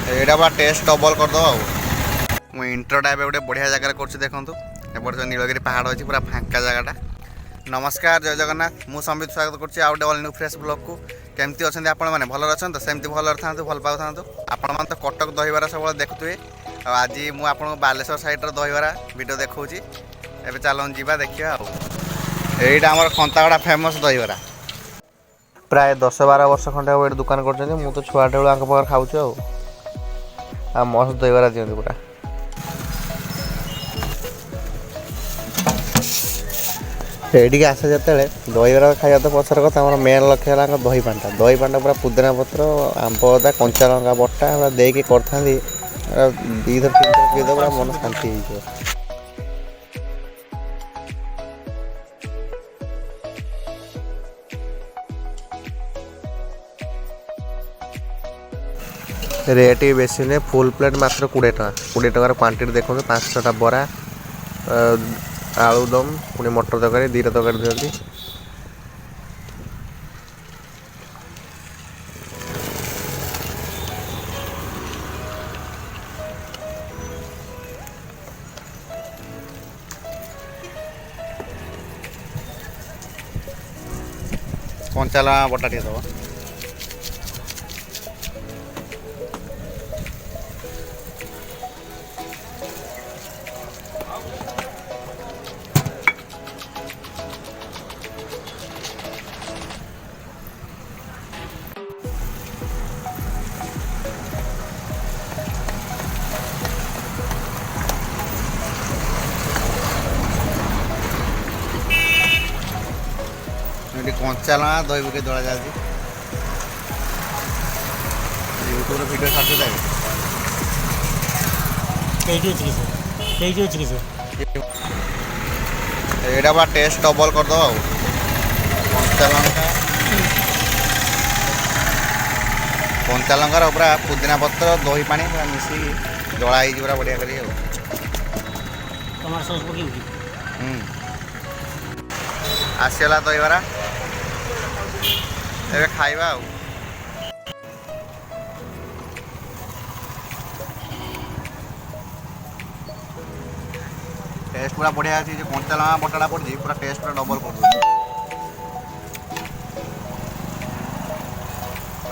एटा बा test double करद मुझे इंट्रोटा गोटे बढ़िया जगह कर देखूँ एपटे नीलगिरी पहाड़ अच्छी पूरा फांका जगहटा। नमस्कार जय जगन्नाथ मु संबित स्वागत करुँच आउ गए न्यू फ्रेश ब्लॉग को। केमती अच्छा आपण मैंने भल अच्छा तो सेमती भल था भल पाऊ था आपण मैंने तो कटक दहीबरा सब देखुए। आज मुझे बालेश्वर साइड्र दहीबरा वीडियो देखी एवं चलन जा देखा। यहीटा आम खंतागड़ा फेमस दहीबरा प्राय 10-12 वर्ष खंडे ये दुकान कर तो छुआटे बेलू पाखे खाऊँ आ मस्त दहीबरा दिखती पूरा। ये आसे जो दहीबरा खाଇବା तो पचर कथा आम मेन लक्ष्य है दही पांटा पूरा पुदीना पत्र आंब अदा कंचा लंका बटा देकी करता 2 थर 3 थर पीद पूरा मन शांति हो। रेट भी बेसी नहीं फुल प्लेट मात्र 20 टका 20 टकार क्वांटिटी देखो 5-6टा बरा आलूदम पुणी मटर तरकारी 2टा तरकारी दिखती। कंचा लगा बटा टे दबा कंचा लगा दही पके दला जाती यूट्यूब वीडियो छाड़ते एटा बा टेस्ट डबल करद कंचा लंकार पूरा पुदीना पत्र दही पानी पूरा मिसिकी दला पूरा बढ़िया कर आसला दहीबरा ए खाइबा टेस्ट पूरा बढ़िया अच्छी जो कंचा लगा बटाटा पड़ी पूरा टेस्ट पूरा डबल कर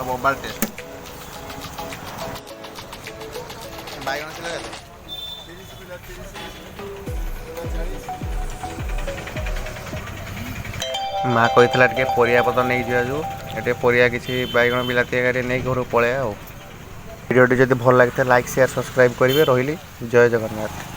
बबाल टेस्ट बैगन माँ कही टे परिया पत्र नहीं जाए परिया किसी बैगन बिलाती नहीं घर पलैया। वीडियो जब भल लगी लाइक शेयर सब्सक्राइब करेंगे। रही जय जगन्नाथ।